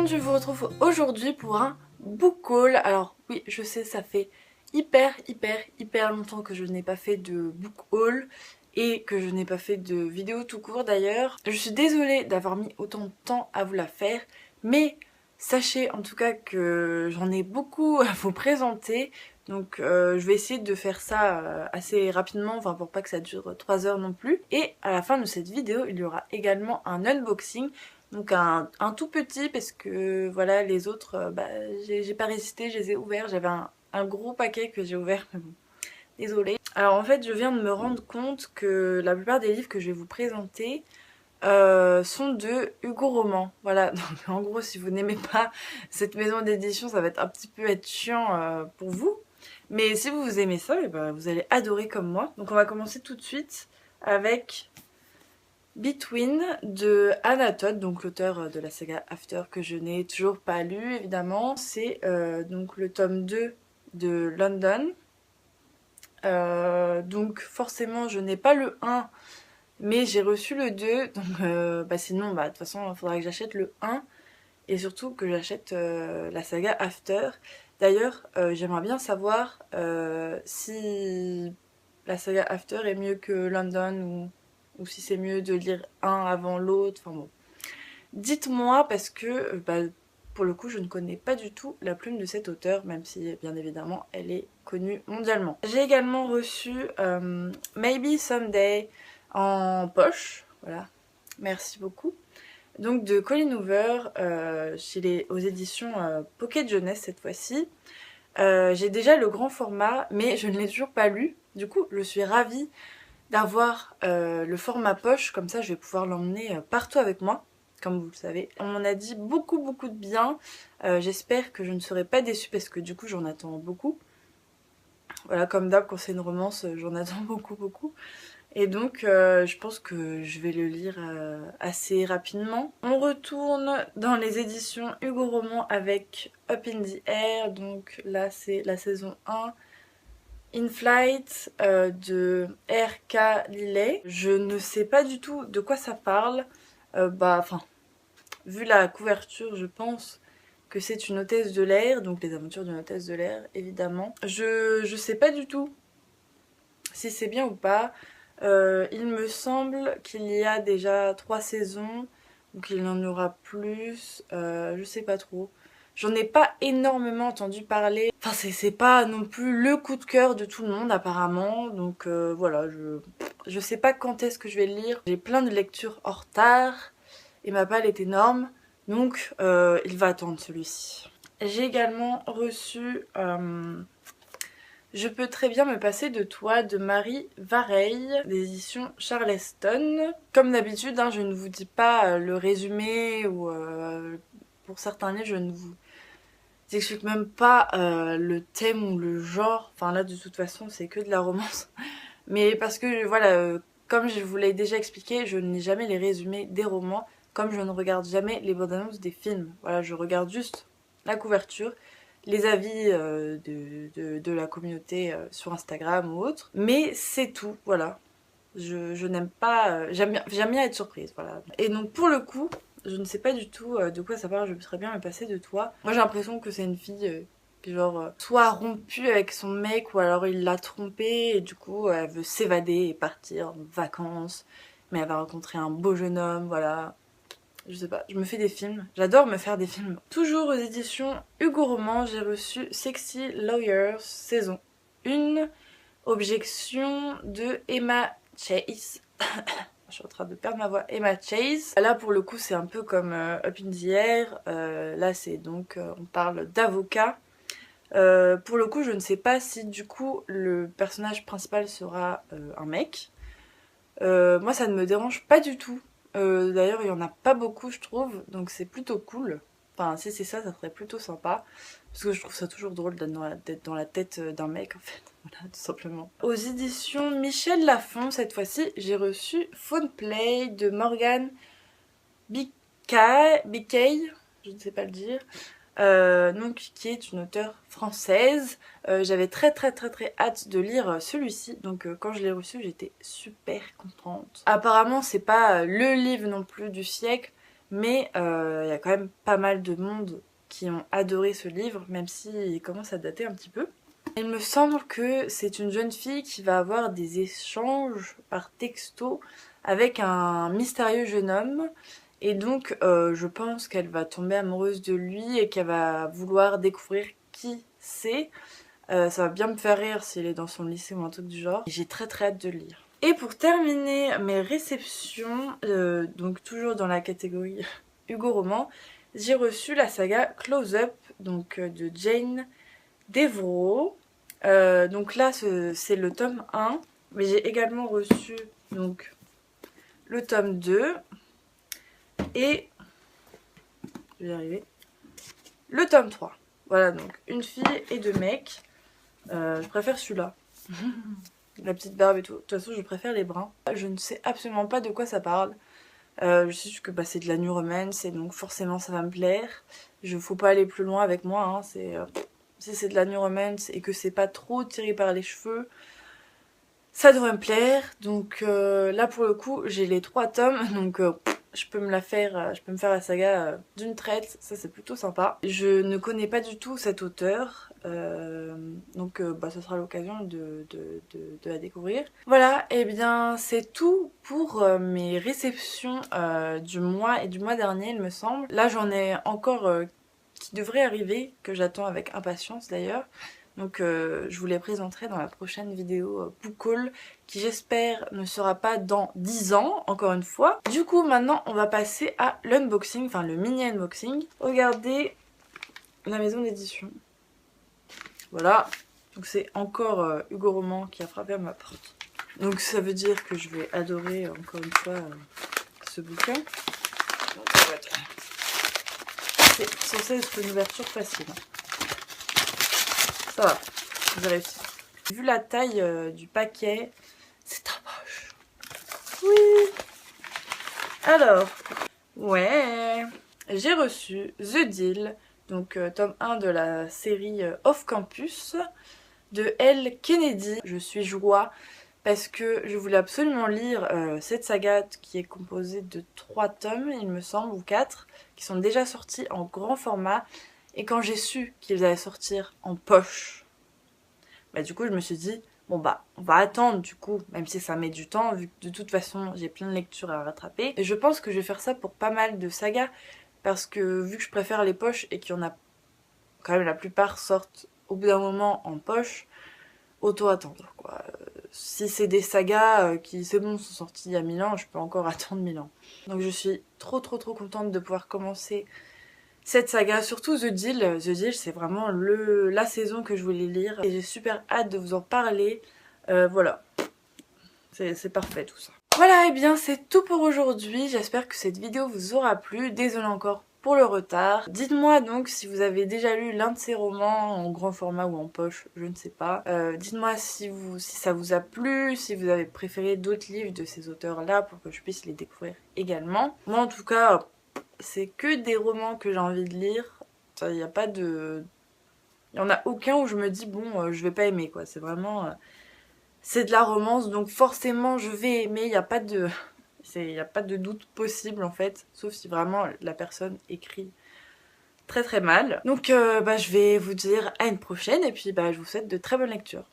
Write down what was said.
monde, je vous retrouve aujourd'hui pour un book haul. Alors oui, je sais, ça fait hyper longtemps que je n'ai pas fait de book haul et que je n'ai pas fait de vidéo tout court d'ailleurs. Je suis désolée d'avoir mis autant de temps à vous la faire, mais sachez en tout cas que j'en ai beaucoup à vous présenter. Donc je vais essayer de faire ça assez rapidement, enfin pour pas que ça dure 3 heures non plus. Et à la fin de cette vidéo, il y aura également un unboxing. Donc un tout petit parce que voilà, les autres, j'ai pas résisté, je les ai ouverts. J'avais un gros paquet que j'ai ouvert, mais bon, désolée. Alors en fait, je viens de me rendre compte que la plupart des livres que je vais vous présenter sont de Hugo Roman. Voilà, donc en gros, si vous n'aimez pas cette maison d'édition, ça va être un petit peu chiant pour vous. Mais si vous aimez ça, et ben, vous allez adorer comme moi. Donc on va commencer tout de suite avec Between de Anna Todd, donc l'auteur de la saga After que je n'ai toujours pas lu évidemment. C'est donc le tome 2 de London. Donc forcément je n'ai pas le 1 mais j'ai reçu le 2, donc sinon de toute façon il faudra que j'achète le 1 et surtout que j'achète la saga After. D'ailleurs j'aimerais bien savoir si la saga After est mieux que London ou si c'est mieux de lire un avant l'autre, enfin bon. Dites-moi parce que pour le coup je ne connais pas du tout la plume de cet auteur, même si bien évidemment elle est connue mondialement. J'ai également reçu Maybe Someday en poche, voilà, merci beaucoup. Donc de Colleen Hoover, aux éditions Pocket Jeunesse cette fois-ci. J'ai déjà le grand format mais je ne l'ai toujours pas lu, du coup je suis ravie d'avoir le format poche, comme ça je vais pouvoir l'emmener partout avec moi, comme vous le savez. On m'en a dit beaucoup de bien, j'espère que je ne serai pas déçue parce que du coup j'en attends beaucoup. Voilà, comme d'hab quand c'est une romance, j'en attends beaucoup. Et donc je pense que je vais le lire assez rapidement. On retourne dans les éditions Hugo Roman avec Up in the Air, donc là c'est la saison 1. In Flight de R.K. Lillet. Je ne sais pas du tout de quoi ça parle. Vu la couverture, je pense que c'est une hôtesse de l'air, donc les aventures d'une hôtesse de l'air, évidemment. Je sais pas du tout si c'est bien ou pas. Il me semble qu'il y a déjà 3 saisons, ou qu'il y en aura plus. Je sais pas trop. J'en ai pas énormément entendu parler. Enfin, c'est pas non plus le coup de cœur de tout le monde apparemment. Donc voilà, je sais pas quand est-ce que je vais le lire. J'ai plein de lectures en retard et ma palle est énorme. Donc il va attendre celui-ci. J'ai également reçu Je peux très bien me passer de toi de Marie Vareille, des éditions Charleston. Comme d'habitude, je ne vous dis pas le résumé ou pour certains livres, je ne vous j'explique même pas le thème ou le genre. Enfin là de toute façon c'est que de la romance. Mais parce que voilà, comme je vous l'ai déjà expliqué, je ne lis jamais les résumés des romans, comme je ne regarde jamais les bandes annonces des films. Voilà, je regarde juste la couverture, les avis de la communauté sur Instagram ou autre. Mais c'est tout, voilà. Je n'aime pas... j'aime bien être surprise, voilà. Et donc pour le coup, je ne sais pas du tout de quoi ça parle, je voudrais bien me passer de toi. Moi j'ai l'impression que c'est une fille qui genre soit rompue avec son mec ou alors il l'a trompée et du coup elle veut s'évader et partir en vacances. Mais elle va rencontrer un beau jeune homme, voilà. Je sais pas, je me fais des films, j'adore me faire des films. Toujours aux éditions Hugo Roman, j'ai reçu Sexy Lawyers saison 1, objection de Emma Chase. Je suis en train de perdre ma voix. Emma Chase. Là pour le coup c'est un peu comme Up in the Air. Là c'est donc on parle d'avocat. Pour le coup je ne sais pas si du coup le personnage principal sera un mec. Moi ça ne me dérange pas du tout. D'ailleurs il y en a pas beaucoup je trouve, donc c'est plutôt cool. Enfin si c'est ça, ça serait plutôt sympa. Parce que je trouve ça toujours drôle d'être dans la tête d'un mec en fait. Voilà, tout simplement. Aux éditions Michel Lafon, cette fois-ci, j'ai reçu Phone Play de Morgane Bicay, je ne sais pas le dire. Donc qui est une auteure française. J'avais très hâte de lire celui-ci, donc quand je l'ai reçu j'étais super contente. Apparemment c'est pas le livre non plus du siècle, mais il y a quand même pas mal de monde qui ont adoré ce livre, même s'il commence à dater un petit peu. Il me semble que c'est une jeune fille qui va avoir des échanges par texto avec un mystérieux jeune homme. Et donc je pense qu'elle va tomber amoureuse de lui et qu'elle va vouloir découvrir qui c'est. Ça va bien me faire rire s'il est dans son lycée ou un truc du genre. J'ai très hâte de le lire. Et pour terminer mes réceptions, donc toujours dans la catégorie Hugo Roman, j'ai reçu la saga Close Up, donc de Jane Deveraux. Donc là c'est le tome 1, mais j'ai également reçu donc le tome 2 et je vais y arriver, le tome 3. Voilà, donc une fille et deux mecs. Je préfère celui-là. La petite barbe et tout. De toute façon, je préfère les bruns. Je ne sais absolument pas de quoi ça parle. Je sais juste que bah, c'est de la new romance et donc forcément ça va me plaire. Faut pas aller plus loin avec moi. Hein. Si c'est de la new romance et que c'est pas trop tiré par les cheveux, ça devrait me plaire. Donc là pour le coup, j'ai les 3 tomes. Donc je peux me faire la saga d'une traite, ça c'est plutôt sympa. Je ne connais pas du tout cet auteur, donc bah, ça sera l'occasion de la découvrir. Voilà, et bien c'est tout pour mes réceptions du mois et du mois dernier il me semble. Là j'en ai encore qui devraient arriver, que j'attends avec impatience d'ailleurs. Donc je vous les présenterai dans la prochaine vidéo book haul qui j'espère ne sera pas dans 10 ans, encore une fois. Du coup maintenant on va passer à l'unboxing, enfin le mini unboxing. Regardez la maison d'édition. Voilà, donc c'est encore Hugo Roman qui a frappé à ma porte. Donc ça veut dire que je vais adorer encore une fois ce bouquin. Donc, c'est censé être une ouverture facile. Ça va, j'ai réussi. Vu la taille du paquet, c'est un moche. Oui. Alors, ouais, j'ai reçu The Deal, donc tome 1 de la série Off Campus de Elle Kennedy. Je suis joie parce que je voulais absolument lire cette saga qui est composée de 3 tomes, il me semble, ou 4, qui sont déjà sortis en grand format. Et quand j'ai su qu'ils allaient sortir en poche, bah du coup je me suis dit, bon bah on va attendre du coup, même si ça met du temps, vu que de toute façon j'ai plein de lectures à rattraper. Et je pense que je vais faire ça pour pas mal de sagas, parce que vu que je préfère les poches et qu'il y en a quand même la plupart sortent au bout d'un moment en poche, auto attendre quoi. Si c'est des sagas qui c'est bon sont sortis il y a 1000 ans, je peux encore attendre 1000 ans. Donc je suis trop contente de pouvoir commencer cette saga, surtout The Deal. The Deal c'est vraiment la saison que je voulais lire et j'ai super hâte de vous en parler. Voilà, c'est parfait tout ça. Voilà, et bien c'est tout pour aujourd'hui, j'espère que cette vidéo vous aura plu, désolée encore pour le retard. Dites-moi donc si vous avez déjà lu l'un de ces romans en grand format ou en poche, je ne sais pas. Dites-moi si ça vous a plu, si vous avez préféré d'autres livres de ces auteurs-là pour que je puisse les découvrir également. Moi en tout cas, c'est que des romans que j'ai envie de lire. Il n'y a pas de... Il n'y en a aucun où je me dis bon je vais pas aimer quoi. C'est vraiment... c'est de la romance donc forcément je vais aimer. Il n'y a pas de... Il n'y a pas de doute possible en fait. Sauf si vraiment la personne écrit très mal. Donc bah, je vais vous dire à une prochaine et puis bah, je vous souhaite de très bonnes lectures.